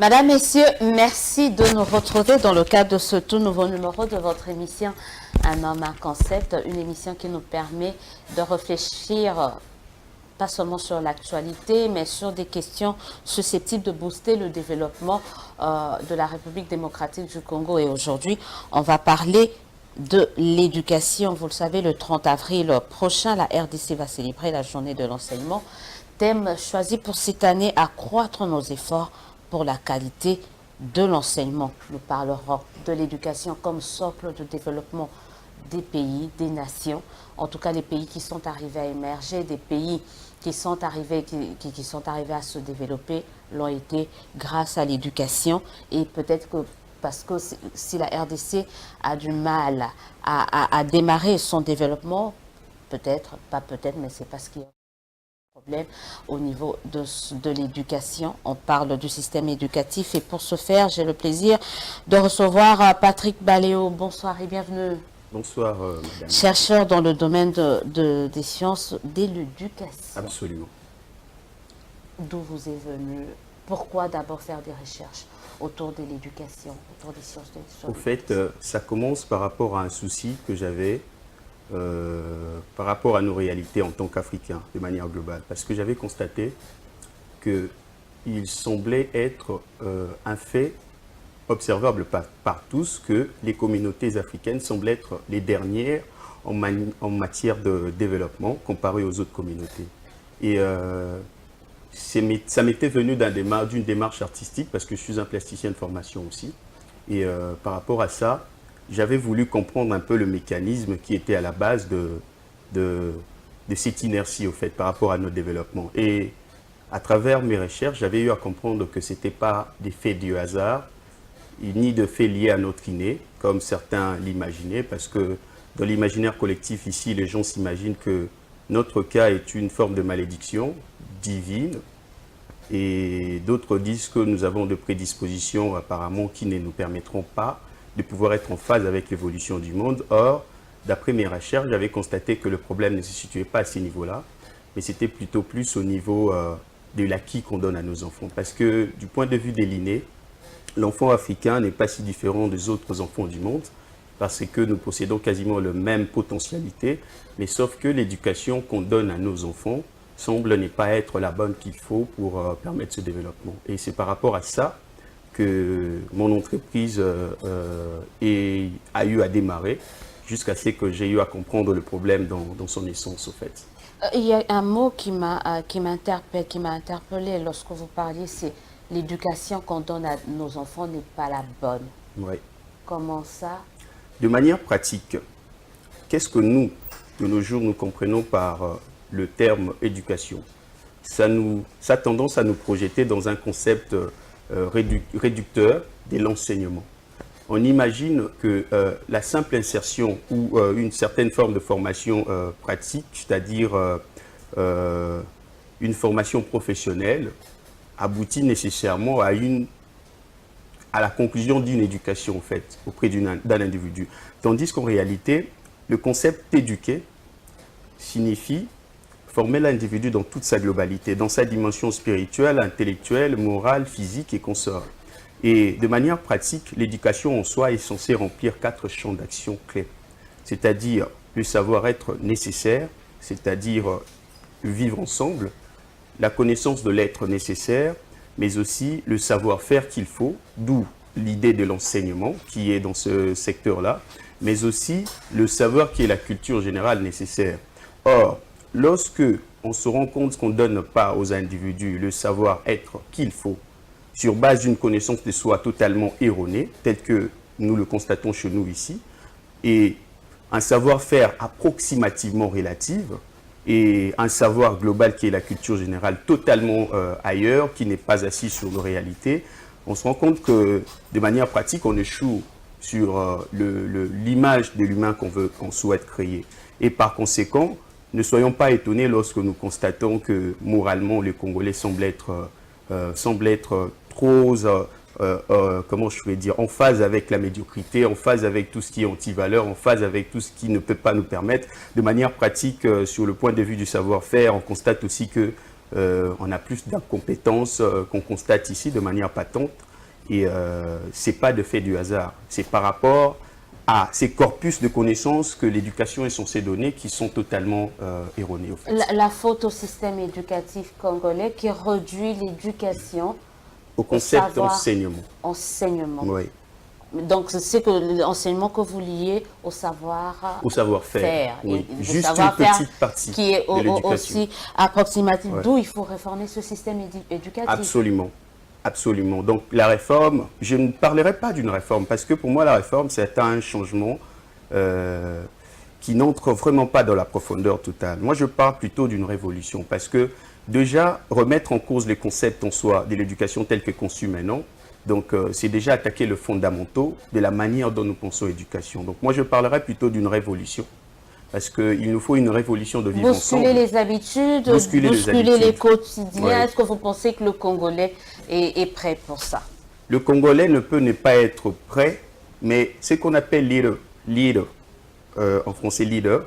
Madame, Messieurs, merci de nous retrouver dans le cadre de ce tout nouveau numéro de votre émission Un homme, un concept, une émission qui nous permet de réfléchir pas seulement sur l'actualité, mais sur des questions susceptibles de booster le développement de la République démocratique du Congo. Et aujourd'hui, on va parler de l'éducation. Vous le savez, le 30 avril prochain, la RDC va célébrer la journée de l'enseignement. Thème choisi pour cette année, accroître nos efforts pour la qualité de l'enseignement. Nous parlerons de l'éducation comme socle de développement des pays, des nations, en tout cas les pays qui sont arrivés à émerger, des pays qui sont arrivés à se développer, l'ont été grâce à l'éducation. Et peut-être que parce que si la RDC a du mal à démarrer son développement, peut-être, pas peut-être, mais c'est parce qu'il y a problème au niveau de l'éducation. On parle du système éducatif et pour ce faire, j'ai le plaisir de recevoir Patrick Baléo. Bonsoir et bienvenue. Bonsoir, madame. Chercheur dans le domaine des sciences de l'éducation. Absolument. D'où vous est venu? Pourquoi d'abord faire des recherches autour de l'éducation, autour des sciences de l'éducation? Au fait, ça commence par rapport à un souci que j'avais par rapport à nos réalités en tant qu'Africains, de manière globale. Parce que j'avais constaté qu'il semblait être un fait observable par tous que les communautés africaines semblent être les dernières en matière de développement comparé aux autres communautés. Et ça m'était venu d'une démarche artistique parce que je suis un plasticien de formation aussi. Et par rapport à ça, j'avais voulu comprendre un peu le mécanisme qui était à la base de cette inertie au fait par rapport à notre développement. Et à travers mes recherches, j'avais eu à comprendre que ce n'était pas des faits du hasard, ni de faits liés à notre inné, comme certains l'imaginaient, parce que dans l'imaginaire collectif ici, les gens s'imaginent que notre cas est une forme de malédiction divine, et d'autres disent que nous avons de prédispositions apparemment qui ne nous permettront pas de pouvoir être en phase avec l'évolution du monde. Or, d'après mes recherches, j'avais constaté que le problème ne se situait pas à ces niveaux-là, mais c'était plutôt plus au niveau de l'acquis qu'on donne à nos enfants. Parce que du point de vue des l'inné, l'enfant africain n'est pas si différent des autres enfants du monde, parce que nous possédons quasiment la même potentialité, mais sauf que l'éducation qu'on donne à nos enfants semble ne pas être la bonne qu'il faut pour permettre ce développement. Et c'est par rapport à ça que mon entreprise a eu à démarrer, jusqu'à ce que j'ai eu à comprendre le problème dans son essence, au fait. Il y a un mot qui m'a interpellé lorsque vous parliez, c'est l'éducation qu'on donne à nos enfants n'est pas la bonne. Oui. Comment ça? De manière pratique, qu'est-ce que nous, de nos jours, nous comprenons par le terme éducation? Ça a tendance à nous projeter dans un concept réducteur de l'enseignement. On imagine que la simple insertion ou une certaine forme de formation pratique, c'est-à-dire une formation professionnelle, aboutit nécessairement à la conclusion d'une éducation en fait, auprès d'un individu. Tandis qu'en réalité, le concept d'éduquer signifie former l'individu dans toute sa globalité, dans sa dimension spirituelle, intellectuelle, morale, physique et consorts. Et de manière pratique, l'éducation en soi est censée remplir 4 champs d'action clés, c'est-à-dire le savoir-être nécessaire, c'est-à-dire vivre ensemble, la connaissance de l'être nécessaire, mais aussi le savoir-faire qu'il faut, d'où l'idée de l'enseignement qui est dans ce secteur-là, mais aussi le savoir qui est la culture générale nécessaire. Or, lorsque on se rend compte qu'on ne donne pas aux individus le savoir-être qu'il faut, sur base d'une connaissance de soi totalement erronée, telle que nous le constatons chez nous ici, et un savoir-faire approximativement relatif, et un savoir global qui est la culture générale totalement ailleurs, qui n'est pas assis sur nos réalités, on se rend compte que de manière pratique, on échoue sur l'image de l'humain qu'on souhaite créer. Et par conséquent, ne soyons pas étonnés lorsque nous constatons que moralement, les Congolais semblent être trop, comment je vais dire, en phase avec la médiocrité, en phase avec tout ce qui est anti-valeur, en phase avec tout ce qui ne peut pas nous permettre. De manière pratique, sur le point de vue du savoir-faire, on constate aussi que on a plus d'incompétences qu'on constate ici de manière patente. Et ce n'est pas de fait du hasard. C'est par rapport à ces corpus de connaissances que l'éducation est censée donner qui sont totalement erronés. Au fait. La faute au système éducatif congolais qui réduit l'éducation au concept d'enseignement. Enseignement. Oui. Donc, c'est que l'enseignement que vous liez au savoir-faire. Oui. Juste une petite partie qui est aussi approximatif, d'où il faut réformer ce système éducatif. Absolument. Absolument. Donc la réforme, je ne parlerai pas d'une réforme parce que pour moi la réforme c'est un changement qui n'entre vraiment pas dans la profondeur totale. Moi je parle plutôt d'une révolution parce que déjà remettre en cause les concepts en soi de l'éducation telle que conçue maintenant, donc c'est déjà attaquer le fondamentaux de la manière dont nous pensons l'éducation. Donc moi je parlerai plutôt d'une révolution. Parce qu'il nous faut une révolution de vivre ensemble. Bousculer les habitudes, bousculer les quotidiens. Ouais. Est-ce que vous pensez que le Congolais est prêt pour ça? Le Congolais ne peut ne pas être prêt, mais ce qu'on appelle leader, en français leader,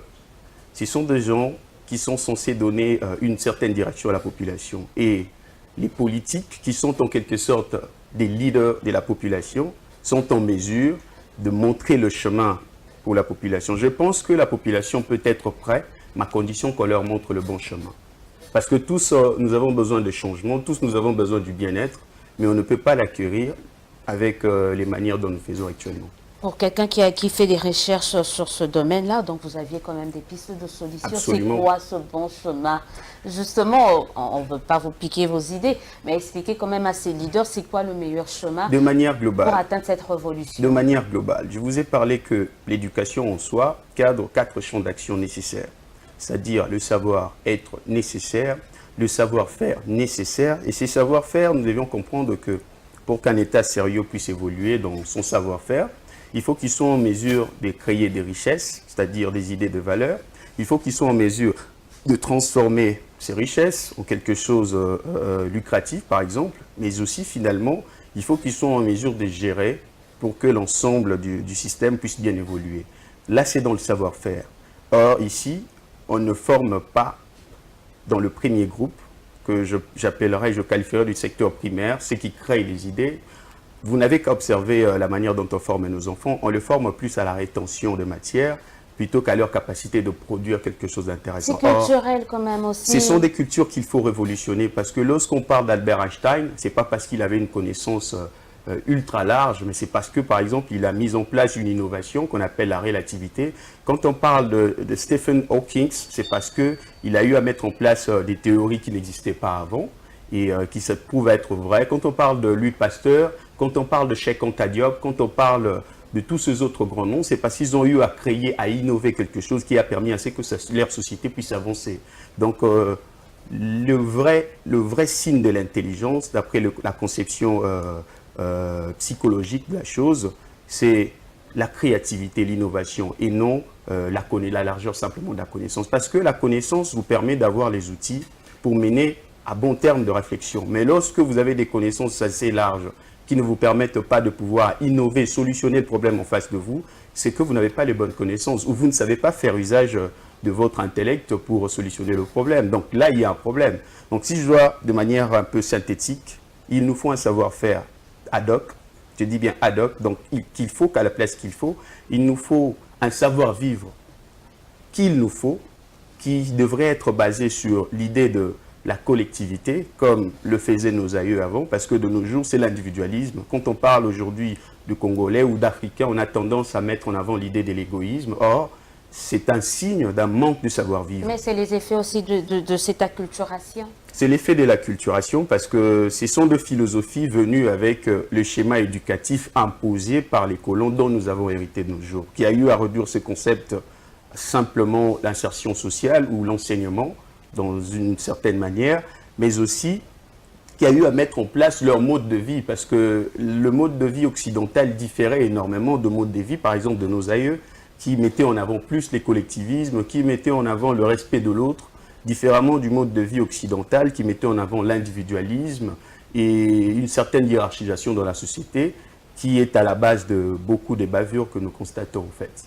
ce sont des gens qui sont censés donner une certaine direction à la population. Et les politiques, qui sont en quelque sorte des leaders de la population, sont en mesure de montrer le chemin pour la population. Je pense que la population peut être prête, mais à condition qu'on leur montre le bon chemin. Parce que tous, nous avons besoin de changement, tous nous avons besoin du bien-être, mais on ne peut pas l'acquérir avec les manières dont nous faisons actuellement. Pour quelqu'un qui fait des recherches sur ce domaine-là, donc vous aviez quand même des pistes de solutions. C'est quoi ce bon chemin? Justement, on ne veut pas vous piquer vos idées, mais expliquez quand même à ces leaders, c'est quoi le meilleur chemin de manière globale, pour atteindre cette révolution? De manière globale, je vous ai parlé que l'éducation en soi cadre 4 champs d'action nécessaires, c'est-à-dire le savoir-être nécessaire, le savoir-faire nécessaire, et ces savoir-faire, nous devions comprendre que pour qu'un État sérieux puisse évoluer dans son savoir-faire, il faut qu'ils soient en mesure de créer des richesses, c'est-à-dire des idées de valeur. Il faut qu'ils soient en mesure de transformer ces richesses en quelque chose lucratif, par exemple. Mais aussi, finalement, il faut qu'ils soient en mesure de gérer pour que l'ensemble du système puisse bien évoluer. Là, c'est dans le savoir-faire. Or, ici, on ne forme pas dans le premier groupe, que j'appellerais, je qualifierais du secteur primaire, ceux qui créent les idées. Vous n'avez qu'à observer la manière dont on forme nos enfants. On les forme plus à la rétention de matière plutôt qu'à leur capacité de produire quelque chose d'intéressant. C'est culturel quand même aussi. Ce sont des cultures qu'il faut révolutionner parce que lorsqu'on parle d'Albert Einstein, ce n'est pas parce qu'il avait une connaissance ultra large, mais c'est parce que, par exemple, il a mis en place une innovation qu'on appelle la relativité. Quand on parle de Stephen Hawking, c'est parce qu'il a eu à mettre en place des théories qui n'existaient pas avant et qui se trouvent être vraies. Quand on parle de Louis Pasteur, quand on parle de Cheikh Anta Diop, quand on parle de tous ces autres grands noms, c'est parce qu'ils ont eu à créer, à innover quelque chose qui a permis à ce que leur société puisse avancer. Donc, le vrai signe de l'intelligence, d'après la conception psychologique de la chose, c'est la créativité, l'innovation, et non la largeur simplement de la connaissance. Parce que la connaissance vous permet d'avoir les outils pour mener à bon terme de réflexion. Mais lorsque vous avez des connaissances assez larges, qui ne vous permettent pas de pouvoir innover, solutionner le problème en face de vous, c'est que vous n'avez pas les bonnes connaissances ou vous ne savez pas faire usage de votre intellect pour solutionner le problème. Donc là, il y a un problème. Donc si je dois, de manière un peu synthétique, il nous faut un savoir-faire ad hoc, je dis bien ad hoc, donc qu'il faut qu'à la place qu'il faut, il nous faut un savoir-vivre qu'il nous faut, qui devrait être basé sur l'idée de la collectivité, comme le faisaient nos aïeux avant, parce que de nos jours, c'est l'individualisme. Quand on parle aujourd'hui de Congolais ou d'Africains, on a tendance à mettre en avant l'idée de l'égoïsme. Or, c'est un signe d'un manque de savoir-vivre. Mais c'est les effets aussi de cette acculturation. C'est l'effet de l'acculturation, parce que ce sont deux philosophies venues avec le schéma éducatif imposé par les colons dont nous avons hérité de nos jours, qui a eu à réduire ce concept simplement l'insertion sociale ou l'enseignement, dans une certaine manière, mais aussi qui a eu à mettre en place leur mode de vie, parce que le mode de vie occidental différait énormément de mode de vie, par exemple, de nos aïeux, qui mettaient en avant plus les collectivismes, qui mettaient en avant le respect de l'autre, différemment du mode de vie occidental, qui mettait en avant l'individualisme et une certaine hiérarchisation dans la société, qui est à la base de beaucoup de bavures que nous constatons en fait.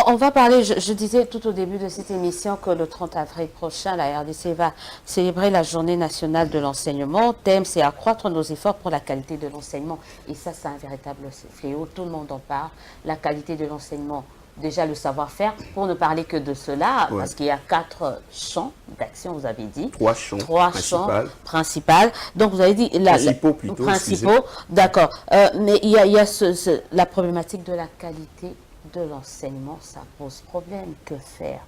On va parler, je disais tout au début de cette émission que le 30 avril prochain, la RDC va célébrer la journée nationale de l'enseignement. Le thème, c'est accroître nos efforts pour la qualité de l'enseignement. Et ça, c'est un véritable fléau. Tout le monde en parle. La qualité de l'enseignement, déjà le savoir-faire, pour ne parler que de cela, parce qu'il y a 4 champs d'action, vous avez dit. 3 champs. 3 champs principaux. Donc, vous avez dit... Principaux plutôt. Principaux, d'accord. Mais il y a la problématique de la qualité de l'enseignement, ça pose problème. Que faire?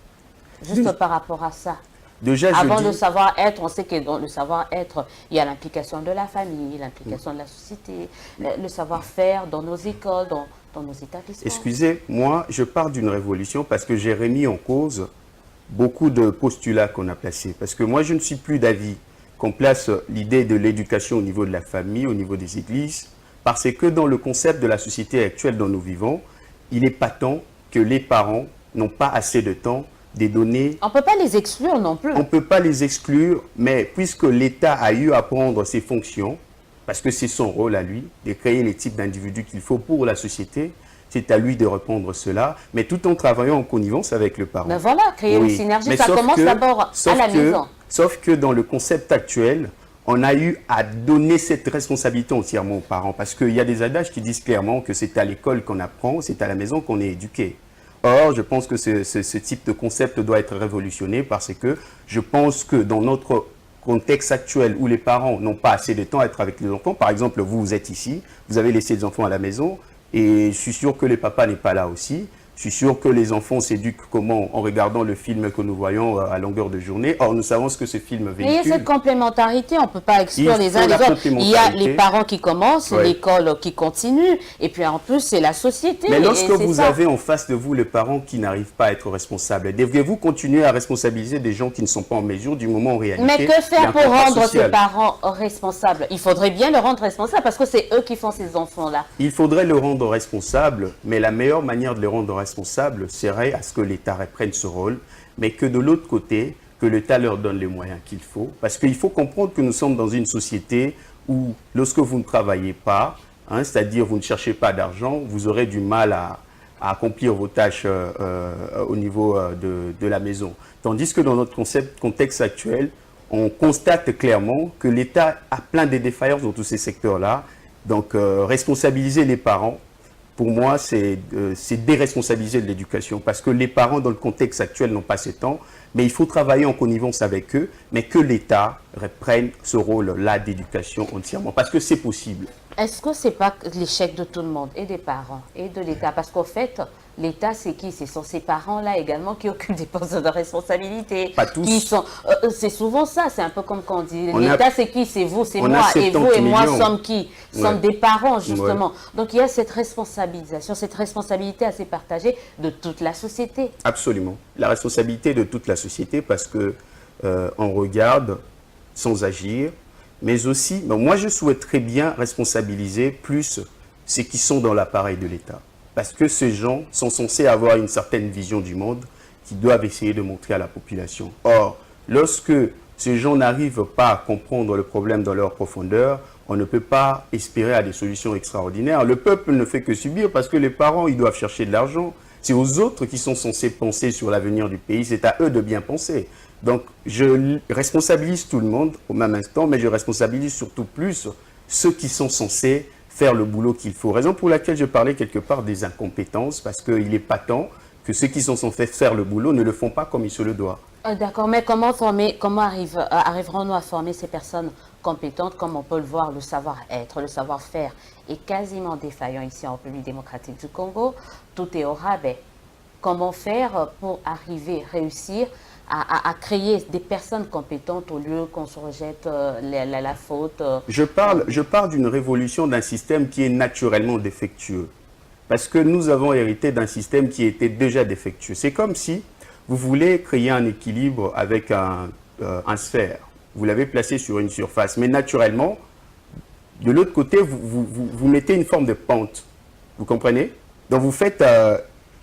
Juste par rapport à ça. Déjà, avant le savoir-être, on sait que dans le savoir-être, il y a l'implication de la famille, l'implication de la société, le savoir-faire dans nos écoles, dans nos établissements. Excusez, moi, je parle d'une révolution parce que j'ai remis en cause beaucoup de postulats qu'on a placés. Parce que moi, je ne suis plus d'avis qu'on place l'idée de l'éducation au niveau de la famille, au niveau des églises, parce que dans le concept de la société actuelle dont nous vivons, il est patent que les parents n'ont pas assez de temps de donner... On ne peut pas les exclure non plus. On ne peut pas les exclure, mais puisque l'État a eu à prendre ses fonctions, parce que c'est son rôle à lui, de créer les types d'individus qu'il faut pour la société, c'est à lui de répondre cela, mais tout en travaillant en connivence avec le parent. Mais voilà, créer une synergie, ça commence d'abord à la maison. Sauf que dans le concept actuel, on a eu à donner cette responsabilité entièrement aux parents. Parce qu'il y a des adages qui disent clairement que c'est à l'école qu'on apprend, c'est à la maison qu'on est éduqué. Or, je pense que ce type de concept doit être révolutionné parce que je pense que dans notre contexte actuel où les parents n'ont pas assez de temps à être avec les enfants, par exemple, vous êtes ici, vous avez laissé les enfants à la maison et je suis sûr que le papa n'est pas là aussi. Je suis sûr que les enfants s'éduquent comment en regardant le film que nous voyons à longueur de journée. Or, nous savons ce que ce film véhicule. Mais il y a cette complémentarité, on ne peut pas exclure les uns les autres. Il y a les parents qui commencent, l'école qui continue, et puis en plus, c'est la société. Mais lorsque vous avez en face de vous les parents qui n'arrivent pas à être responsables, devriez-vous continuer à responsabiliser des gens qui ne sont pas en mesure du moment en réalité? Mais que faire pour rendre ces parents responsables? Il faudrait bien le rendre responsable parce que c'est eux qui font ces enfants-là. Il faudrait le rendre responsable, mais la meilleure manière de le rendre responsable serait à ce que l'État reprenne ce rôle, mais que de l'autre côté, que l'État leur donne les moyens qu'il faut. Parce qu'il faut comprendre que nous sommes dans une société où, lorsque vous ne travaillez pas, c'est-à-dire vous ne cherchez pas d'argent, vous aurez du mal à accomplir vos tâches au niveau de la maison. Tandis que dans notre contexte actuel, on constate clairement que l'État a plein de défaillances dans tous ces secteurs-là. Donc, responsabiliser les parents, pour moi, c'est déresponsabiliser de l'éducation parce que les parents, dans le contexte actuel, n'ont pas ce temps. Mais il faut travailler en connivence avec eux, mais que l'État reprenne ce rôle-là d'éducation entièrement parce que c'est possible. Est-ce que ce n'est pas l'échec de tout le monde, et des parents, et de l'État? Parce qu'au fait, l'État, c'est qui? Ce sont ces parents-là également qui occupent des postes de responsabilité. Pas tous. C'est souvent ça, c'est un peu comme quand on dit l'État, c'est qui? C'est vous, c'est moi. Et vous et moi sommes qui? Sommes des parents, justement. Donc il y a cette responsabilisation, cette responsabilité assez partagée de toute la société. Absolument. La responsabilité de toute la société parce que on regarde sans agir. Mais aussi, moi je souhaiterais bien responsabiliser plus ceux qui sont dans l'appareil de l'État. Parce que ces gens sont censés avoir une certaine vision du monde qu'ils doivent essayer de montrer à la population. Or, lorsque ces gens n'arrivent pas à comprendre le problème dans leur profondeur, on ne peut pas espérer à des solutions extraordinaires. Le peuple ne fait que subir parce que les parents, ils doivent chercher de l'argent. C'est aux autres qui sont censés penser sur l'avenir du pays. C'est à eux de bien penser. Donc, je responsabilise tout le monde au même instant, mais je responsabilise surtout plus ceux qui sont censés faire le boulot qu'il faut. Raison pour laquelle je parlais quelque part des incompétences, parce qu'il est patent que ceux qui sont censés faire le boulot ne le font pas comme il se le doit. D'accord, mais comment arriverons-nous à former ces personnes compétentes, comme on peut le voir, le savoir-être, le savoir-faire est quasiment défaillant ici en République démocratique du Congo, tout est au rabais. Comment faire pour arriver, réussir à créer des personnes compétentes au lieu qu'on se rejette la faute? Je parle d'une révolution d'un système qui est naturellement défectueux. Parce que nous avons hérité d'un système qui était déjà défectueux. C'est comme si vous voulez créer un équilibre avec un sphère. Vous l'avez placé sur une surface. Mais naturellement, de l'autre côté, vous mettez une forme de pente. Vous comprenez? Donc vous faites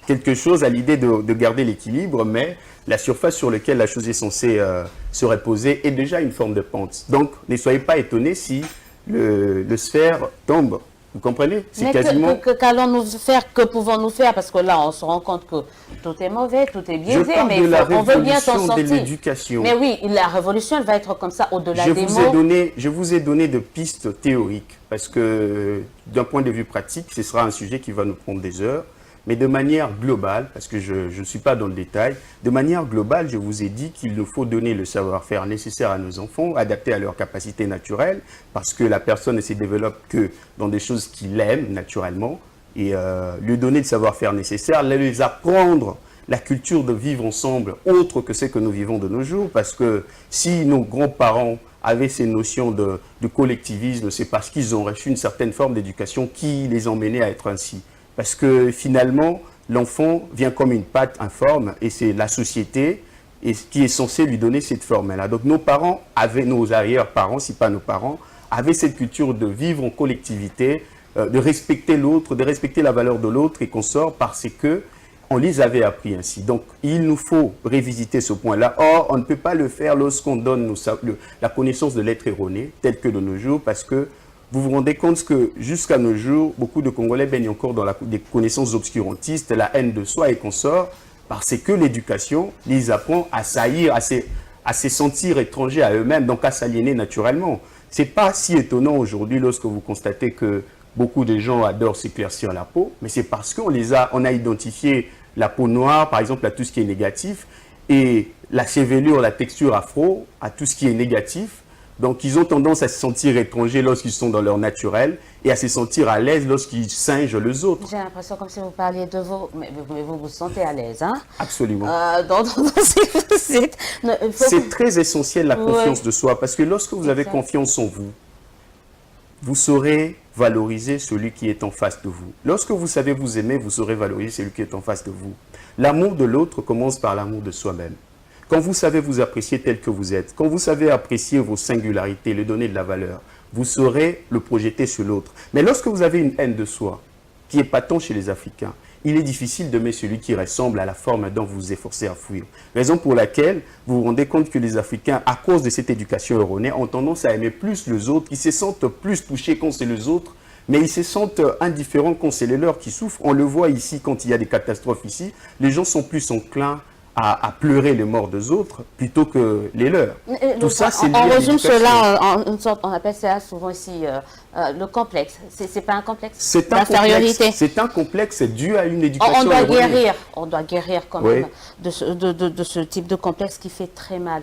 quelque chose à l'idée de garder l'équilibre, mais la surface sur laquelle la chose est censée se reposer est déjà une forme de pente. Donc, ne soyez pas étonnés si le sphère tombe. Vous comprenez? C'est Mais quasiment... qu'allons-nous faire, que pouvons-nous faire? Parce que là, on se rend compte que tout est mauvais, tout est biaisé, mais on veut bien s'en sortir. de l'éducation. Mais oui, la révolution, elle va être comme ça, au-delà des mots. Je vous ai donné de pistes théoriques, parce que d'un point de vue pratique, ce sera un sujet qui va nous prendre des heures. Mais de manière globale, parce que je ne suis pas dans le détail, de manière globale, je vous ai dit qu'il nous faut donner le savoir-faire nécessaire à nos enfants, adapté à leurs capacités naturelles, parce que la personne ne se développe que dans des choses qu'il aime naturellement, et lui donner le savoir-faire nécessaire, les apprendre la culture de vivre ensemble, autre que ce que nous vivons de nos jours, parce que si nos grands-parents avaient ces notions de collectivisme, c'est parce qu'ils ont reçu une certaine forme d'éducation qui les emmenait à être ainsi. Parce que finalement, l'enfant vient comme une pâte informe et c'est la société qui est censée lui donner cette forme-là. Donc nos parents avaient, nos arrière-parents, si pas nos parents, avaient cette culture de vivre en collectivité, de respecter l'autre, de respecter la valeur de l'autre et qu'on sort parce que on les avait appris ainsi. Donc il nous faut revisiter ce point-là. Or, on ne peut pas le faire lorsqu'on donne la connaissance de l'être erroné, tel que de nos jours, parce que vous vous rendez compte que jusqu'à nos jours, beaucoup de Congolais baignent encore dans des connaissances obscurantistes, la haine de soi et consorts, parce que l'éducation les apprend à saillir, à se sentir étrangers à eux-mêmes, donc à s'aliéner naturellement. Ce n'est pas si étonnant aujourd'hui lorsque vous constatez que beaucoup de gens adorent s'éclaircir la peau, mais c'est parce qu'on a identifié la peau noire, par exemple, à tout ce qui est négatif, et la chevelure, la texture afro, à tout ce qui est négatif. Donc, ils ont tendance à se sentir étrangers lorsqu'ils sont dans leur naturel et à se sentir à l'aise lorsqu'ils singent les autres. J'ai l'impression comme si vous parliez de vous, mais vous vous sentez à l'aise, hein? Absolument. C'est très essentiel la confiance de soi, parce que lorsque vous avez confiance en vous, vous saurez valoriser celui qui est en face de vous. Lorsque vous savez vous aimer, vous saurez valoriser celui qui est en face de vous. L'amour de l'autre commence par l'amour de soi-même. Quand vous savez vous apprécier tel que vous êtes, quand vous savez apprécier vos singularités, lui donner de la valeur, vous saurez le projeter sur l'autre. Mais lorsque vous avez une haine de soi, qui est patente chez les Africains, il est difficile d'aimer celui qui ressemble à la forme dont vous vous efforcez à fuir. Raison pour laquelle vous vous rendez compte que les Africains, à cause de cette éducation erronée, ont tendance à aimer plus les autres, ils se sentent plus touchés quand c'est les autres, mais ils se sentent indifférents quand c'est les leurs qui souffrent. On le voit ici, quand il y a des catastrophes ici, les gens sont plus enclins à pleurer les morts des autres plutôt que les leurs. Tout ça, c'est on résume cela en une sorte, on appelle ça souvent ici le complexe. C'est pas un complexe d'infériorité. C'est un complexe, c'est dû à une éducation. On doit guérir quand même de ce type de complexe qui fait très mal.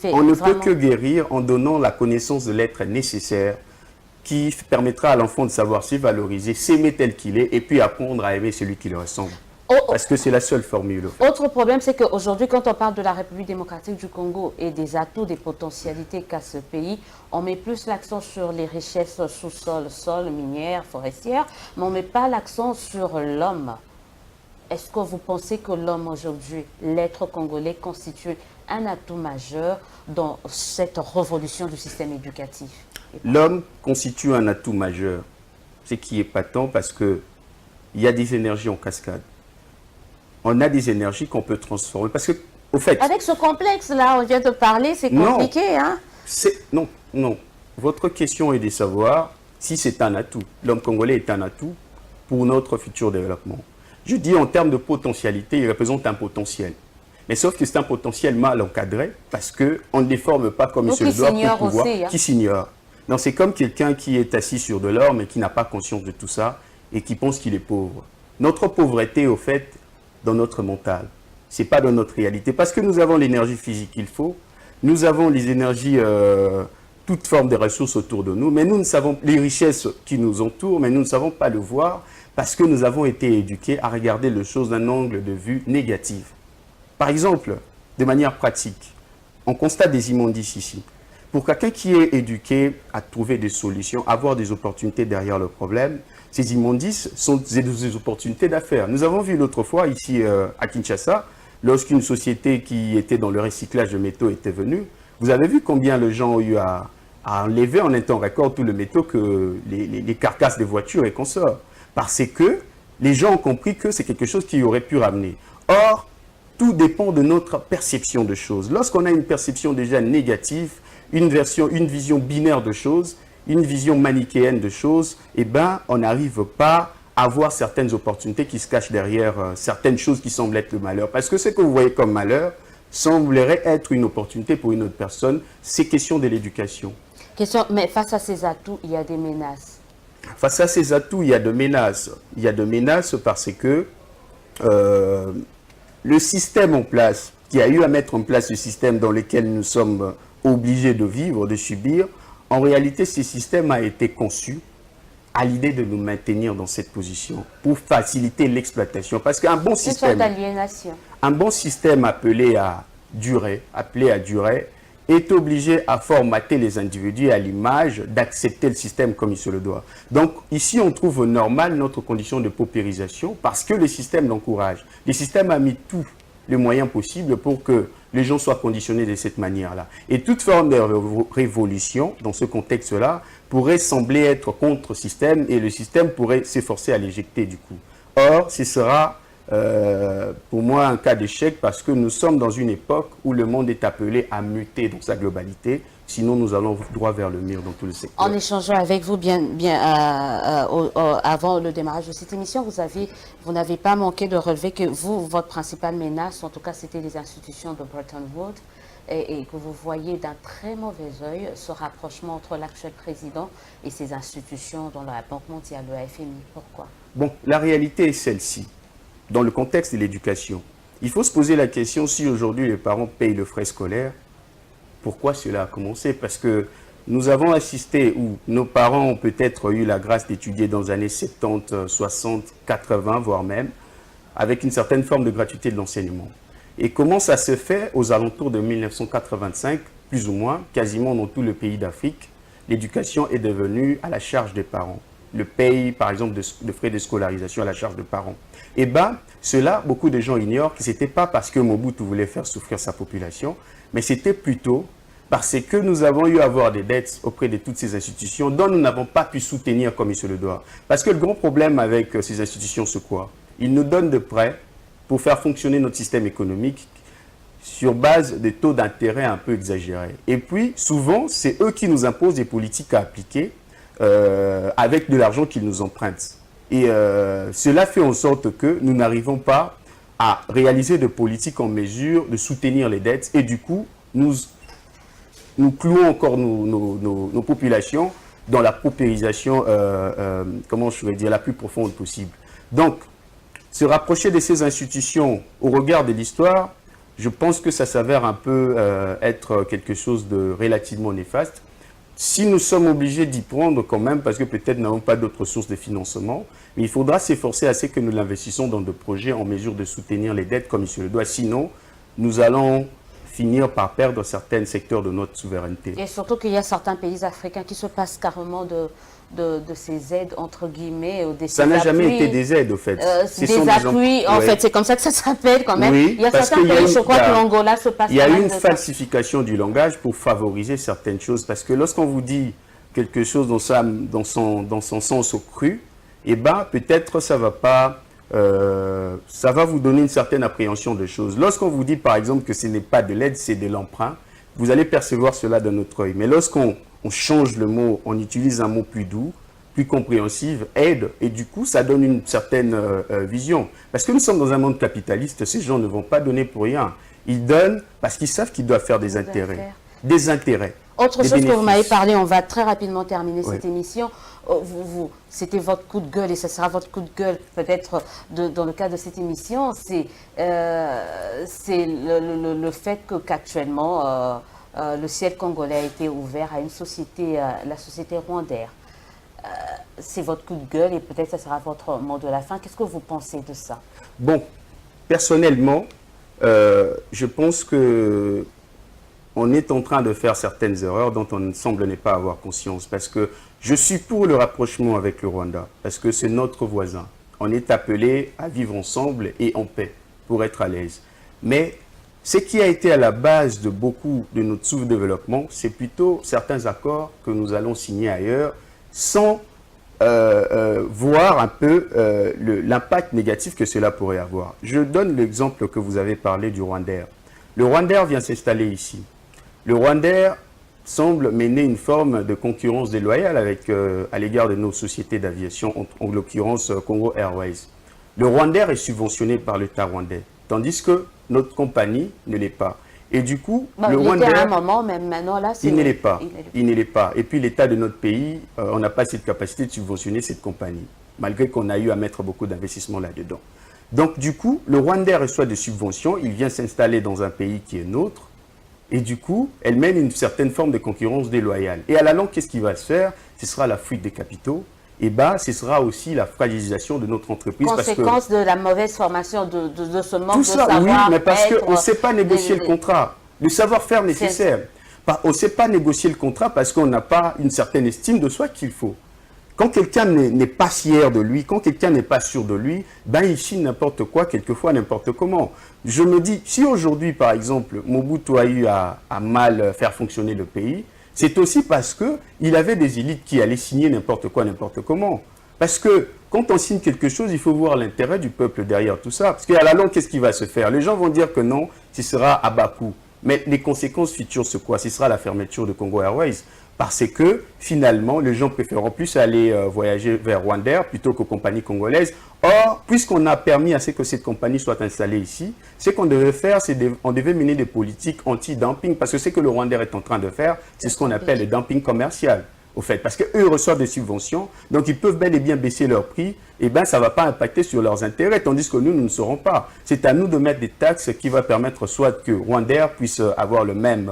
On ne peut que guérir en donnant la connaissance de l'être nécessaire qui permettra à l'enfant de savoir se valoriser, s'aimer tel qu'il est et puis apprendre à aimer celui qui lui ressemble. Parce que c'est la seule formule. Autre problème, c'est qu'aujourd'hui, quand on parle de la République démocratique du Congo et des atouts, des potentialités qu'a ce pays, on met plus l'accent sur les richesses sous-sol, sol, minières, forestières, mais on ne met pas l'accent sur l'homme. Est-ce que vous pensez que l'homme aujourd'hui, l'être congolais, constitue un atout majeur dans cette révolution du système éducatif? L'homme constitue un atout majeur, ce qui est patent parce qu'il y a des énergies en cascade. On a des énergies qu'on peut transformer. Parce que, au fait... Avec ce complexe-là, on vient de parler, c'est compliqué, hein? Non. Votre question est de savoir si c'est un atout. L'homme congolais est un atout pour notre futur développement. Je dis en termes de potentialité, il représente un potentiel. Mais sauf que c'est un potentiel mal encadré parce qu'on ne les forme pas comme il se doit pour pouvoir... Aussi, hein? Qui s'ignore. Non, c'est comme quelqu'un qui est assis sur de l'or mais qui n'a pas conscience de tout ça et qui pense qu'il est pauvre. Notre pauvreté, au fait, dans notre mental. Ce n'est pas dans notre réalité. Parce que nous avons l'énergie physique qu'il faut, nous avons les énergies, toutes formes de ressources autour de nous, mais nous ne savons les richesses qui nous entourent, mais nous ne savons pas le voir parce que nous avons été éduqués à regarder les choses d'un angle de vue négatif. Par exemple, de manière pratique, on constate des immondices ici. Pour quelqu'un qui est éduqué à trouver des solutions, avoir des opportunités derrière le problème, ces immondices sont des opportunités d'affaires. Nous avons vu l'autre fois ici à Kinshasa, lorsqu'une société qui était dans le recyclage de métaux était venue, vous avez vu combien les gens ont eu à enlever en un temps record tout le métaux que les carcasses des voitures et consorts. Parce que les gens ont compris que c'est quelque chose qui aurait pu ramener. Or, tout dépend de notre perception de choses. Lorsqu'on a une perception déjà négative, une vision binaire de choses, une vision manichéenne de choses, eh ben, on n'arrive pas à voir certaines opportunités qui se cachent derrière certaines choses qui semblent être le malheur. Parce que ce que vous voyez comme malheur semblerait être une opportunité pour une autre personne. C'est question de l'éducation. Mais face à ces atouts, il y a des menaces. Face à ces atouts, il y a de menaces. Il y a de menaces parce que le système en place, qui a eu à mettre en place le système dans lequel nous sommes obligés de vivre, de subir, en réalité, ce système a été conçu à l'idée de nous maintenir dans cette position pour faciliter l'exploitation. Parce qu'un bon système, un bon système appelé à durer, est obligé à formater les individus à l'image d'accepter le système comme il se le doit. Donc ici, on trouve normal notre condition de paupérisation parce que le système l'encourage. Le système a mis tous les moyens possibles pour que les gens soient conditionnés de cette manière-là. Et toute forme de révolution, dans ce contexte-là, pourrait sembler être contre le système et le système pourrait s'efforcer à l'éjecter du coup. Or, ce sera pour moi un cas d'échec parce que nous sommes dans une époque où le monde est appelé à muter dans sa globalité, sinon nous allons droit vers le mur dans tout le secteur. En échangeant avec vous avant le démarrage de cette émission, vous n'avez pas manqué de relever que votre principale menace, en tout cas c'était les institutions de Bretton Woods, et que vous voyez d'un très mauvais œil ce rapprochement entre l'actuel président et ces institutions dont la Banque mondiale, le FMI. Pourquoi? Bon, la réalité est celle-ci. Dans le contexte de l'éducation, il faut se poser la question si aujourd'hui les parents payent le frais scolaire, pourquoi cela a commencé? Parce que nous avons assisté, ou nos parents ont peut-être eu la grâce d'étudier dans les années 70, 60, 80, voire même, avec une certaine forme de gratuité de l'enseignement. Et comment ça se fait aux alentours de 1985, plus ou moins, quasiment dans tout le pays d'Afrique, l'éducation est devenue à la charge des parents. Le paye, par exemple, de frais de scolarisation à la charge des parents. Eh bien, cela, beaucoup de gens ignorent que ce n'était pas parce que Mobutu voulait faire souffrir sa population, mais c'était plutôt parce que nous avons eu à avoir des dettes auprès de toutes ces institutions dont nous n'avons pas pu soutenir comme il se le doit. Parce que le grand problème avec ces institutions, c'est quoi? Ils nous donnent de prêts pour faire fonctionner notre système économique sur base de taux d'intérêt un peu exagérés. Et puis, souvent, c'est eux qui nous imposent des politiques à appliquer avec de l'argent qu'ils nous empruntent. Et cela fait en sorte que nous n'arrivons pas à réaliser de politiques en mesure de soutenir les dettes et du coup, nous clouons encore nos populations dans la paupérisation, comment je vais dire, la plus profonde possible. Donc, se rapprocher de ces institutions au regard de l'histoire, je pense que ça s'avère un peu être quelque chose de relativement néfaste. Si nous sommes obligés d'y prendre quand même, parce que peut-être nous n'avons pas d'autres sources de financement, mais il faudra s'efforcer à ce que nous l'investissons dans des projets en mesure de soutenir les dettes comme il se le doit. Sinon, nous allons finir par perdre certains secteurs de notre souveraineté. Et surtout qu'il y a certains pays africains qui se passent carrément de ces aides, entre guillemets. Ça n'a jamais été des aides, au fait. Des appuis, en fait, c'est comme ça que ça s'appelle quand même. Oui, il y a certains pays, je crois que l'Angola se passe. Il y a une falsification du langage pour favoriser certaines choses. Parce que lorsqu'on vous dit quelque chose dans son sens au cru, eh ben, peut-être ça va pas... ça va vous donner une certaine appréhension de choses. Lorsqu'on vous dit par exemple que ce n'est pas de l'aide, c'est de l'emprunt, vous allez percevoir cela d'un autre œil. Mais lorsqu'on change le mot, on utilise un mot plus doux, plus compréhensif, aide, et du coup ça donne une certaine vision. Parce que nous sommes dans un monde capitaliste, ces gens ne vont pas donner pour rien. Ils donnent parce qu'ils savent qu'ils doivent faire des intérêts. Des intérêts. Autre chose que vous m'avez parlé, on va très rapidement terminer cette émission. C'était votre coup de gueule et ce sera votre coup de gueule peut-être dans le cadre de cette émission. C'est le fait qu'actuellement le ciel congolais a été ouvert à une société, la société rwandaise. C'est votre coup de gueule et peut-être ce sera votre mot de la fin. Qu'est-ce que vous pensez de ça? Bon, personnellement, je pense que on est en train de faire certaines erreurs dont on ne semble ne pas avoir conscience. Parce que je suis pour le rapprochement avec le Rwanda, parce que c'est notre voisin. On est appelé à vivre ensemble et en paix, pour être à l'aise. Mais ce qui a été à la base de beaucoup de notre sous-développement, c'est plutôt certains accords que nous allons signer ailleurs, sans voir un peu l'impact négatif que cela pourrait avoir. Je donne l'exemple que vous avez parlé du Rwandair. Le Rwandair vient s'installer ici. Le Rwandais semble mener une forme de concurrence déloyale à l'égard de nos sociétés d'aviation, en l'occurrence Congo Airways. Le Rwandair est subventionné par l'État rwandais, tandis que notre compagnie ne l'est pas. Et du coup, bon, le Rwandair, à un Rwandair, moment, même maintenant, là, il ne l'est pas. Il ne l'est pas. Et puis l'État de notre pays, on n'a pas cette capacité de subventionner cette compagnie, malgré qu'on a eu à mettre beaucoup d'investissements là-dedans. Donc du coup, le Rwandair reçoit des subventions, il vient s'installer dans un pays qui est nôtre, et du coup, elle mène une certaine forme de concurrence déloyale. Et à la longue, qu'est-ce qui va se faire? Ce sera la fuite des capitaux. Et bien, ce sera aussi la fragilisation de notre entreprise. Conséquence de la mauvaise formation, de ce manque de savoir. Tout ça, oui, mais parce qu'on ne sait pas négocier le contrat. Le savoir-faire nécessaire. On ne sait pas négocier le contrat parce qu'on n'a pas une certaine estime de soi qu'il faut. Quand quelqu'un n'est pas fier de lui, quand quelqu'un n'est pas sûr de lui, ben il chine n'importe quoi, quelquefois n'importe comment. Je me dis, si aujourd'hui, par exemple, Mobutu a eu à mal faire fonctionner le pays, c'est aussi parce qu'il avait des élites qui allaient signer n'importe quoi, n'importe comment. Parce que quand on signe quelque chose, il faut voir l'intérêt du peuple derrière tout ça. Parce qu'à la longue, qu'est-ce qui va se faire? Les gens vont dire que non, ce sera à bas coût. Mais les conséquences futures, c'est quoi? Ce sera la fermeture de Congo Airways. Parce que, finalement, les gens préféreront plus aller voyager vers Rwandair plutôt qu'aux compagnies congolaises. Or, puisqu'on a permis à ce que cette compagnie soit installée ici, ce qu'on devait faire, c'est qu'on devait mener des politiques anti-dumping. Parce que ce que le Rwandair est en train de faire, c'est ce qu'on appelle le dumping commercial. Au fait, parce qu'eux reçoivent des subventions, donc ils peuvent bel et bien baisser leur prix, et bien ça ne va pas impacter sur leurs intérêts, tandis que nous ne saurons pas. C'est à nous de mettre des taxes qui vont permettre soit que Rwandair puisse avoir le même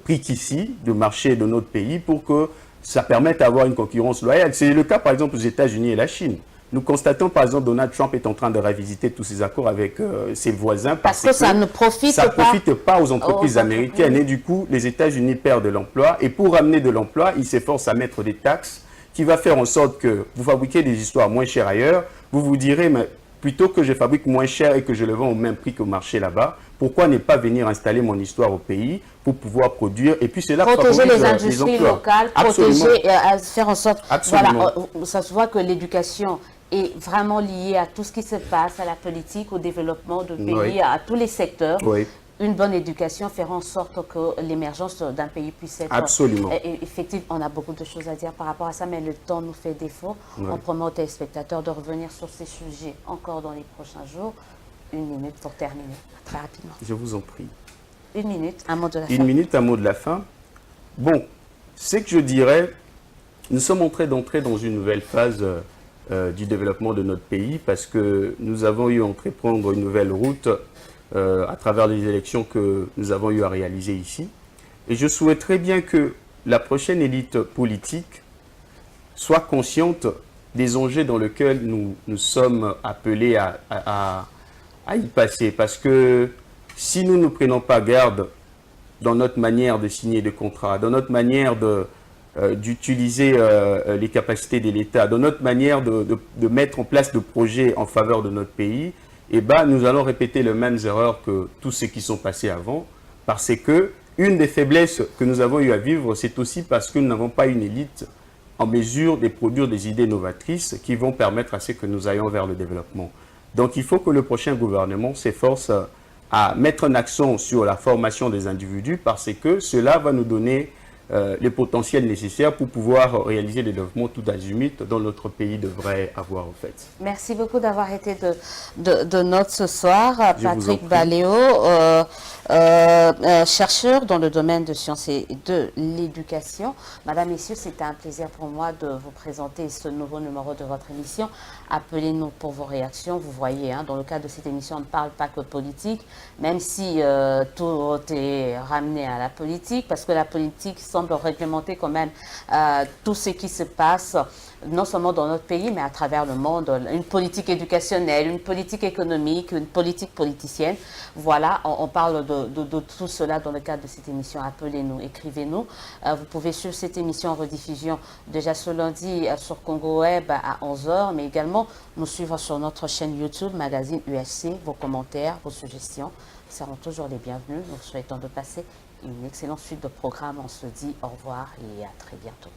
prix qu'ici, du marché de notre pays, pour que ça permette d'avoir une concurrence loyale. C'est le cas par exemple aux États-Unis et la Chine. Nous constatons par exemple Donald Trump est en train de révisiter tous ses accords avec ses voisins parce que ça ne profite pas aux entreprises américaines et du coup les États-Unis perdent de l'emploi et pour ramener de l'emploi, ils s'efforcent à mettre des taxes qui va faire en sorte que vous fabriquez des histoires moins chères ailleurs, vous vous direz mais plutôt que je fabrique moins cher et que je le vends au même prix qu'au marché là-bas, pourquoi ne pas venir installer mon histoire au pays pour pouvoir produire et puis c'est là protéger les industries locales, protéger, faire en sorte, voilà, ça se voit que l'éducation est vraiment liée à tout ce qui se passe, à la politique, au développement du pays, à tous les secteurs. Oui. Une bonne éducation fera en sorte que l'émergence d'un pays puisse être... Absolument. Effectivement, on a beaucoup de choses à dire par rapport à ça, mais le temps nous fait défaut. Oui. On promet aux téléspectateurs de revenir sur ces sujets encore dans les prochains jours. 1 minute pour terminer, très rapidement. Je vous en prie. 1 minute, un mot de la fin. 1 minute, un mot de la fin. Bon, c'est que je dirais, nous sommes en train d'entrer dans une nouvelle phase du développement de notre pays parce que nous avons eu à entreprendre une nouvelle route à travers les élections que nous avons eu à réaliser ici. Et je souhaiterais bien que la prochaine élite politique soit consciente des enjeux dans lesquels nous sommes appelés à y passer. Parce que si nous ne prenons pas garde dans notre manière de signer des contrats, dans notre manière d'utiliser les capacités de l'État, dans notre manière de mettre en place des projets en faveur de notre pays, eh ben, nous allons répéter les mêmes erreurs que tous ceux qui sont passés avant, parce que une des faiblesses que nous avons eu à vivre, c'est aussi parce que nous n'avons pas une élite en mesure de produire des idées novatrices qui vont permettre à ce que nous ayons vers le développement. Donc il faut que le prochain gouvernement s'efforce à mettre un accent sur la formation des individus parce que cela va nous donner les potentiels nécessaires pour pouvoir réaliser le développement tout azimut dont notre pays devrait avoir en fait. Merci beaucoup d'avoir été de note ce soir. Patrick Baléo, chercheur dans le domaine de sciences et de l'éducation. Madame, Messieurs, c'était un plaisir pour moi de vous présenter ce nouveau numéro de votre émission. Appelez-nous pour vos réactions. Vous voyez, hein, dans le cadre de cette émission, on ne parle pas que politique, même si tout est ramené à la politique, parce que la politique semble réglementer quand même tout ce qui se passe, non seulement dans notre pays, mais à travers le monde. Une politique éducationnelle, une politique économique, une politique politicienne. Voilà, on parle de tout cela dans le cadre de cette émission. Appelez-nous, écrivez-nous. Vous pouvez suivre cette émission en rediffusion déjà ce lundi sur Congo Web à 11 h, mais également nous suivre sur notre chaîne YouTube, Magazine USC. Vos commentaires, vos suggestions seront toujours les bienvenus. Nous souhaitons de passer une excellente suite de programmes. On se dit au revoir et à très bientôt.